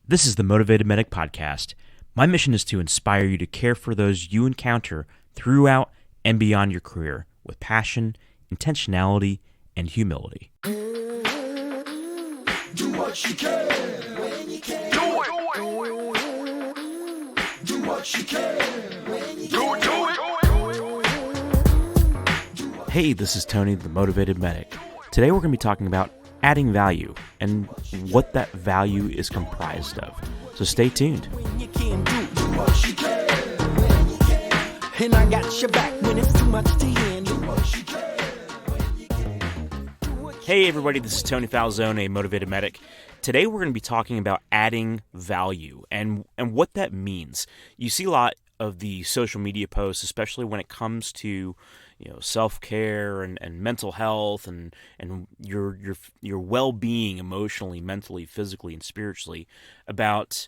This is the Motivated Medic Podcast. My mission is to inspire you to care for those you encounter throughout and beyond your career with passion, intentionality, and humility. Do what you can when you can. Do it. Do what you can when you can. Do it. Hey, this is Tony, the Motivated Medic. Today we're going to be talking about adding value and what that value is comprised of. So stay tuned. When you can do what you can when you can. And I got your back when it's too much to handle. Do what you can when you can. Hey everybody, this is Tony Falzone, a Motivated Medic. Today we're going to be talking about adding value and what that means. You see a lot of the social media posts, especially when it comes to self-care and mental health and your well-being emotionally, mentally, physically, and spiritually, about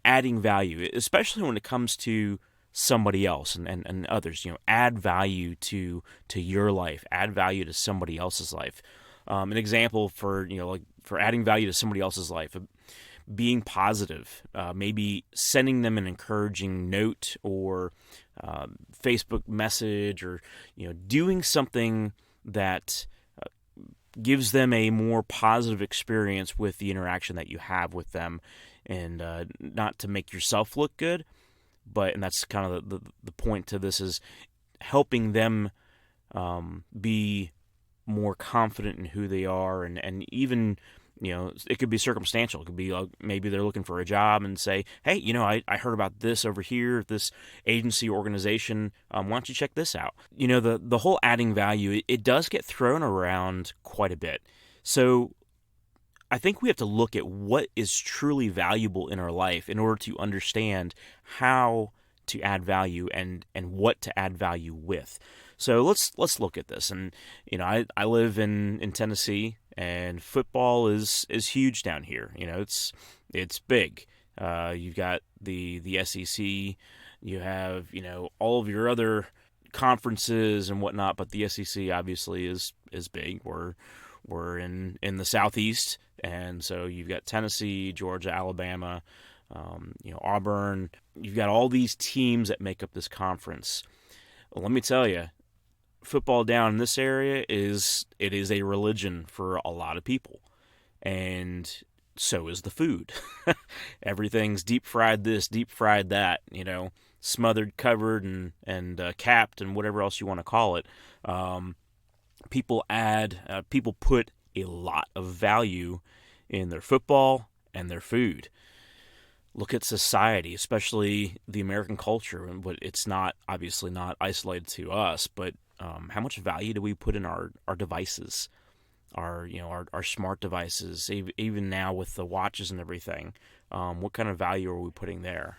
adding value, especially when it comes to somebody else and others. Add value to your life, add value to somebody else's life. An example for adding value to somebody else's life, being positive, maybe sending them an encouraging note or Facebook message, or doing something that gives them a more positive experience with the interaction that you have with them, and not to make yourself look good, and that's kind of the point to this, is helping them be more confident in who they are, and even it could be circumstantial. It could be like maybe they're looking for a job and say, hey, I heard about this over here, this agency organization. Why don't you check this out? The whole adding value, it does get thrown around quite a bit. So I think we have to look at what is truly valuable in our life in order to understand how to add value and what to add value with. So let's look at this. And I live in Tennessee, and football is huge down here. It's big. You've got the SEC. You have all of your other conferences and whatnot, but the SEC obviously is big. We're in the Southeast, and so you've got Tennessee, Georgia, Alabama, Auburn. You've got all these teams that make up this conference. Well, let me tell you, football down in this area is a religion for a lot of people, and so is the food. Everything's deep fried this, deep fried that, smothered, covered, and capped, and whatever else you want to call it. People put a lot of value in their football and their food. Look at society, especially the American culture, but it's obviously not isolated to us, but how much value do we put in our devices, our smart devices, even now with the watches and everything? What kind of value are we putting there?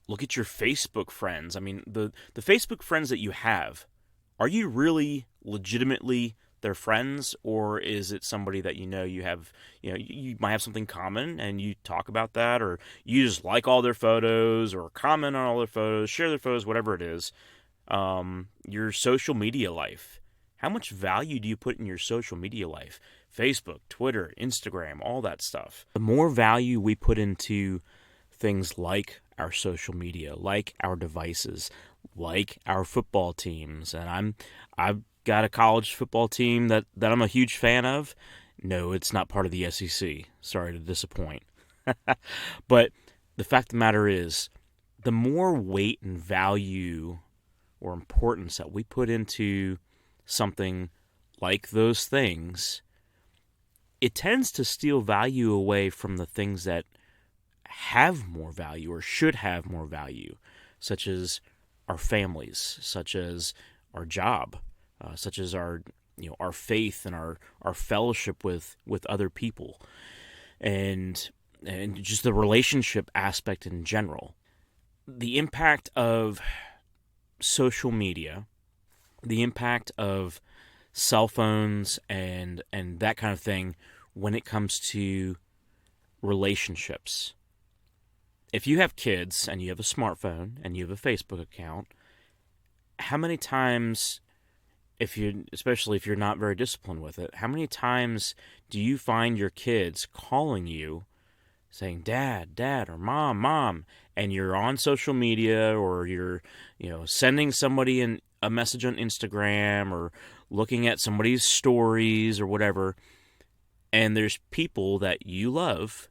Look at your Facebook friends. I mean, the Facebook friends that you have, are you really legitimately their friends, or is it somebody that you have, you might have something common and you talk about that, or you just like all their photos or comment on all their photos, share their photos, whatever it is. Your social media life. How much value do you put in your social media life? Facebook, Twitter, Instagram, all that stuff. The more value we put into things like our social media, like our devices, like our football teams, and I've got a college football team that I'm a huge fan of. No, it's not part of the SEC. Sorry to disappoint. But the fact of the matter is, the more weight and value or importance that we put into something like those things, it tends to steal value away from the things that have more value or should have more value, such as our families, such as our job, such as our faith and our fellowship with other people, and just the relationship aspect in general. The impact of social media, the impact of cell phones and that kind of thing when it comes to relationships. If you have kids and you have a smartphone and you have a Facebook account, how many times, especially if you're not very disciplined with it, how many times do you find your kids calling you saying dad, dad, or mom, mom, and you're on social media, or you're, sending somebody a message on Instagram, or looking at somebody's stories or whatever, and there's people that you love,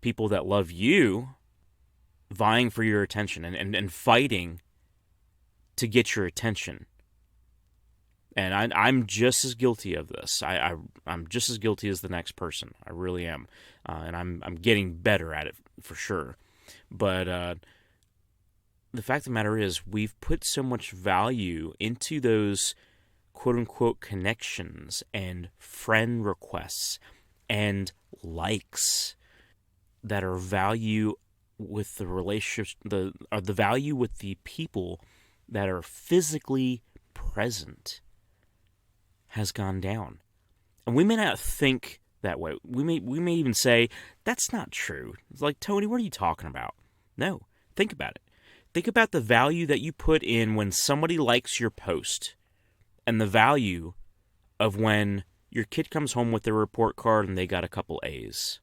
people that love you, vying for your attention and fighting to get your attention. And I'm just as guilty of this. I'm just as guilty as the next person. I really am. And I'm getting better at it for sure. But the fact of the matter is, we've put so much value into those quote-unquote connections and friend requests and likes that are value with the relationships, the value with the people that are physically present has gone down. And we may not think that way. We may even say, that's not true. It's like, Tony, what are you talking about? No, think about it. Think about the value that you put in when somebody likes your post, and the value of when your kid comes home with their report card and they got a couple A's.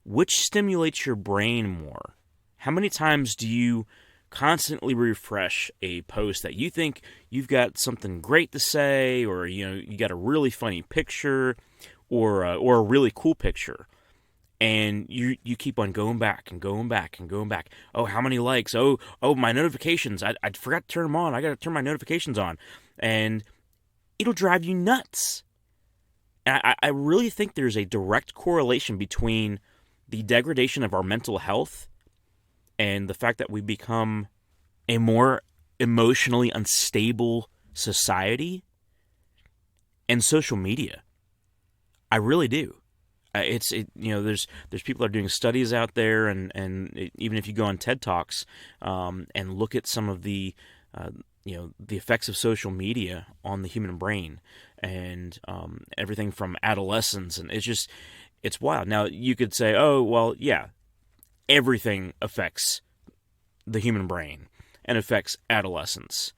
Which stimulates your brain more? How many times do you constantly refresh a post that you think you've got something great to say, or you got a really funny picture, or a really cool picture, and you keep on going back and going back and going back? Oh, how many likes? Oh, my notifications! I forgot to turn them on. I got to turn my notifications on, and it'll drive you nuts. And I really think there's a direct correlation between the degradation of our mental health and the fact that we become a more emotionally unstable society and social media. I really do. There's people that are doing studies out there, and even if you go on TED Talks and look at some of the the effects of social media on the human brain, and everything from adolescence, and it's wild. Now you could say, oh well, yeah, everything affects the human brain and affects adolescence.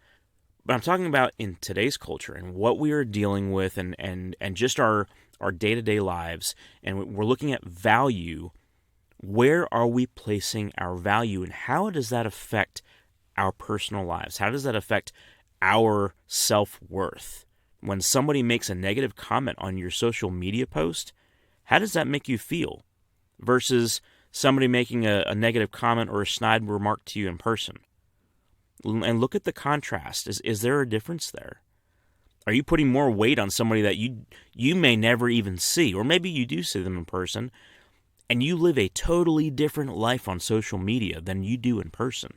But I'm talking about in today's culture and what we are dealing with, and just our day-to-day lives, and we're looking at value. Where are we placing our value, and how does that affect our personal lives? How does that affect our self-worth? When somebody makes a negative comment on your social media post, how does that make you feel? Versus somebody making a negative comment or a snide remark to you in person. And look at the contrast. Is there a difference there? Are you putting more weight on somebody that you may never even see, or maybe you do see them in person, and you live a totally different life on social media than you do in person?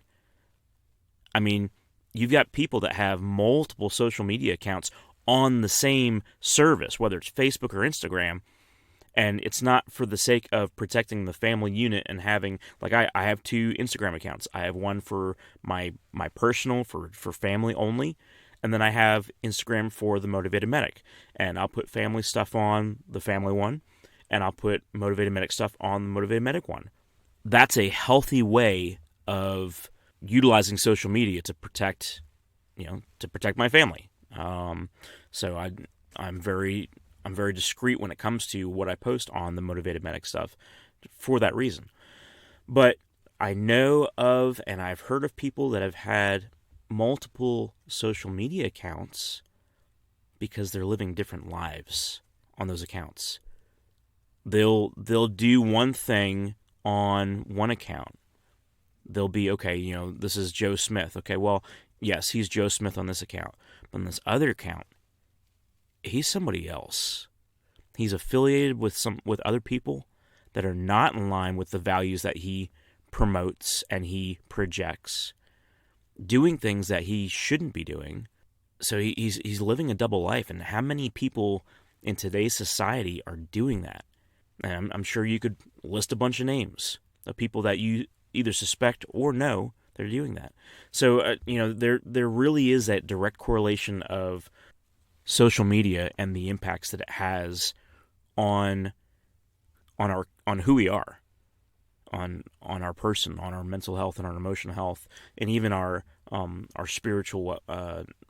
I mean, you've got people that have multiple social media accounts on the same service, whether it's Facebook or Instagram, and it's not for the sake of protecting the family unit and having, like, I have 2 Instagram accounts. I have one for my personal, for family only, and then I have Instagram for the Motivated Medic. And I'll put family stuff on the family one, and I'll put Motivated Medic stuff on the Motivated Medic one. That's a healthy way of utilizing social media to protect my family. So I'm very discreet when it comes to what I post on the Motivated Medic stuff for that reason. But I know of, and I've heard of people that have had multiple social media accounts because they're living different lives on those accounts. They'll do one thing on one account. They'll be, okay, this is Joe Smith. Okay, well, yes, he's Joe Smith on this account. But on this other account, he's somebody else. He's affiliated with other people that are not in line with the values that he promotes and he projects, doing things that he shouldn't be doing. So he's living a double life. And how many people in today's society are doing that? And I'm sure you could list a bunch of names of people that you either suspect or know they're doing that. So there really is that direct correlation of social media and the impacts that it has on who we are, on our person, on our mental health and our emotional health, and even our spiritual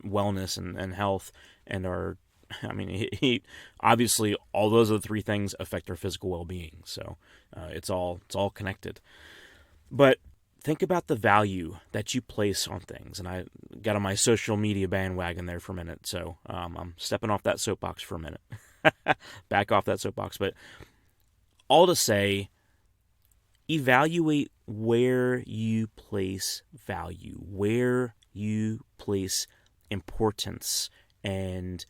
wellness and health, and our I mean, he obviously all those other three things affect our physical well-being. So it's all connected. But think about the value that you place on things. And I got on my social media bandwagon there for a minute, so I'm stepping off that soapbox for a minute. Back off that soapbox. But all to say, evaluate where you place value, where you place importance, and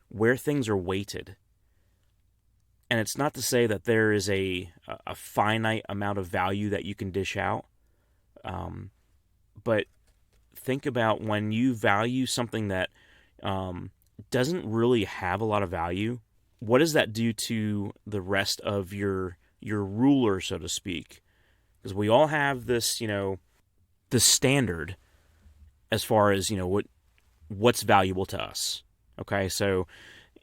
where things are weighted. And it's not to say that there is a finite amount of value that you can dish out, but think about when you value something that doesn't really have a lot of value, what does that do to the rest of your ruler, so to speak? Because we all have this, the standard as far as, what's valuable to us. Okay, so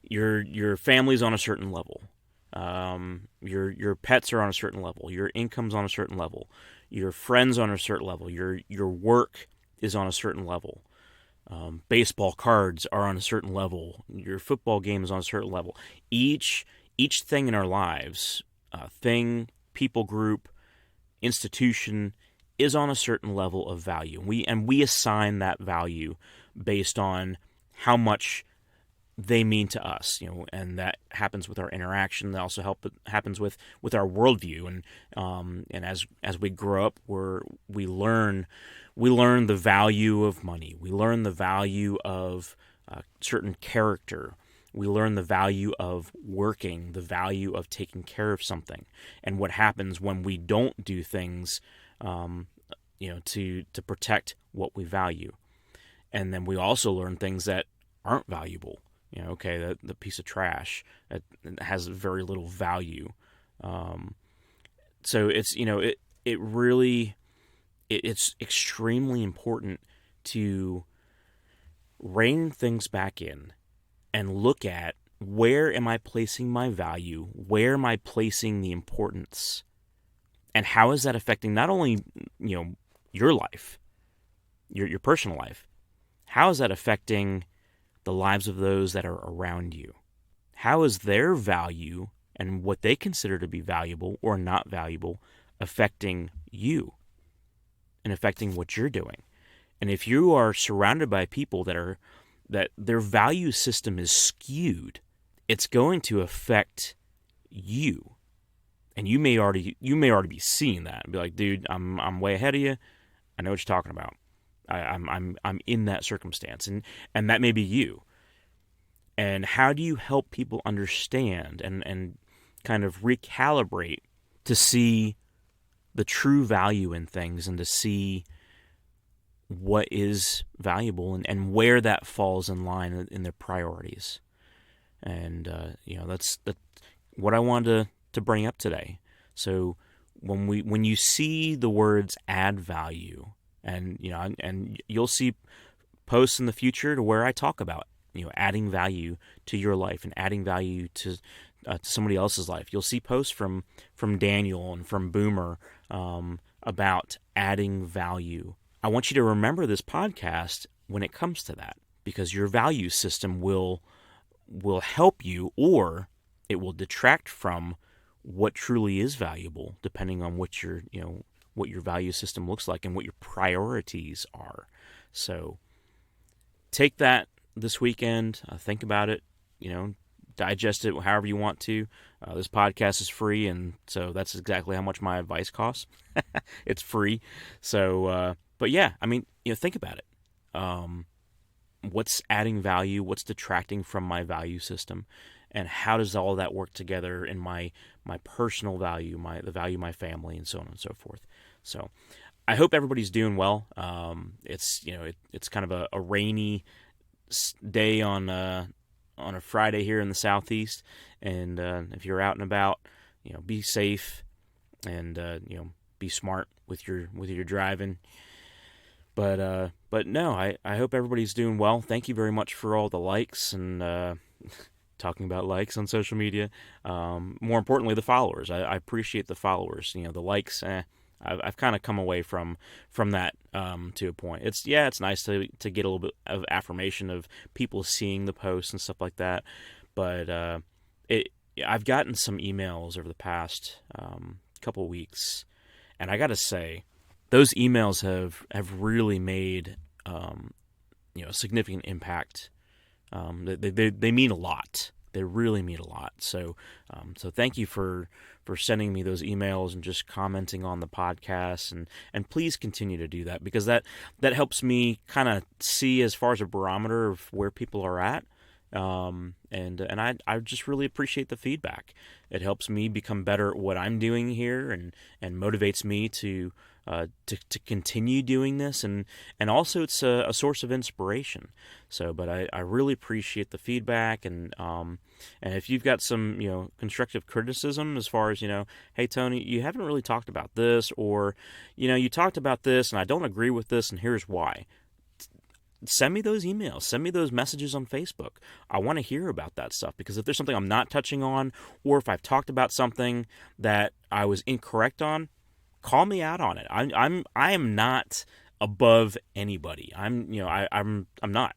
your family's on a certain level. Your pets are on a certain level. Your income's on a certain level. Your friends on a certain level. Your work is on a certain level. Baseball cards are on a certain level. Your football game is on a certain level. Each thing in our lives, thing, people group, institution, is on a certain level of value. We assign that value based on how much they mean to us, and that happens with our interaction. That also happens with our worldview, and as we grow up, we learn the value of money. We learn the value of certain character. We learn the value of working, the value of taking care of something, and what happens when we don't do things, to protect what we value. And then we also learn things that aren't valuable. The piece of trash that has very little value. So it's it's extremely important to rein things back in and look at, where am I placing my value? Where am I placing the importance? And how is that affecting not only your life, your personal life? How is that affecting the lives of those that are around you? How is their value and what they consider to be valuable or not valuable affecting you and affecting what you're doing? And if you are surrounded by people that their value system is skewed, it's going to affect you. And you may already be seeing that and be like, dude, I'm way ahead of you. I know what you're talking about. I'm in that circumstance, and that may be you. And how do you help people understand and kind of recalibrate to see the true value in things and to see what is valuable and where that falls in line in their priorities? And that's what I wanted to bring up today. So when you see the words "add value," and you'll see posts in the future to where I talk about adding value to your life and adding value to somebody else's life. You'll see posts from Daniel and from Boomer about adding value. I want you to remember this podcast when it comes to that, because your value system will help you, or it will detract from what truly is valuable, depending on what your value system looks like and what your priorities are. So take that this weekend, think about it, digest it however you want to. This podcast is free, and so that's exactly how much my advice costs. It's free. So, but yeah, think about it. What's adding value? What's detracting from my value system? And how does all that work together in my personal value, the value of my family, and so on and so forth? So I hope everybody's doing well. It's it's kind of a rainy day on a Friday here in the Southeast, and if you're out and about, be safe and be smart with your driving. But no, I hope everybody's doing well. Thank you very much for all the likes and talking about likes on social media. More importantly, the followers. I appreciate the followers. The likes, I've kind of come away from that to a point. It's nice to get a little bit of affirmation of people seeing the posts and stuff like that, but I've gotten some emails over the past couple weeks, and I got to say, those emails have really made a significant impact. They mean a lot. They really mean a lot. So thank you for sending me those emails and just commenting on the podcast, and please continue to do that, because that helps me kind of see as far as a barometer of where people are at. And I just really appreciate the feedback. It helps me become better at what I'm doing here, and motivates me to continue doing this, and also it's a source of inspiration. So, but I really appreciate the feedback, and if you've got some constructive criticism as far as hey Tony, you haven't really talked about this, or you talked about this and I don't agree with this, and here's why. Send me those emails. Send me those messages on Facebook. I want to hear about that stuff, because if there's something I'm not touching on, or if I've talked about something that I was incorrect on, call me out on it. I am not above anybody. I'm not.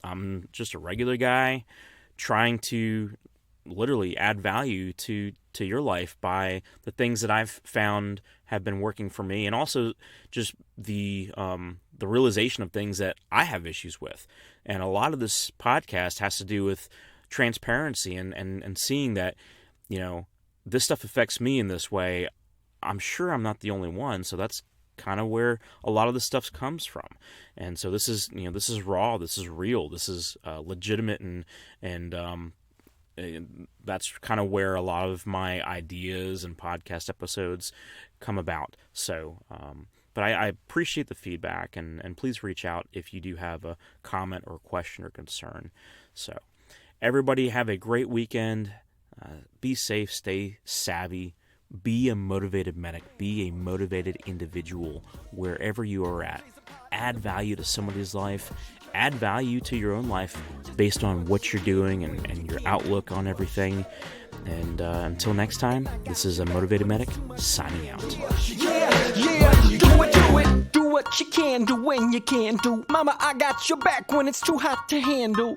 I'm just a regular guy trying to literally add value to your life by the things that I've found have been working for me, and also just the realization of things that I have issues with. And a lot of this podcast has to do with transparency and seeing that this stuff affects me in this way. I'm sure I'm not the only one, so that's kind of where a lot of this stuff comes from. And so this is raw, this is real, this is legitimate, and that's kind of where a lot of my ideas and podcast episodes come about. So, but I appreciate the feedback, and please reach out if you do have a comment or question or concern. So, everybody have a great weekend. Be safe, stay savvy, be a motivated medic, be a motivated individual wherever you are at. Add value to somebody's life. Add value to your own life based on what you're doing and your outlook on everything. And until next time, this is a Motivated Medic signing out. Do what you can do when you can do. Mama, I got your back when it's too hot to handle.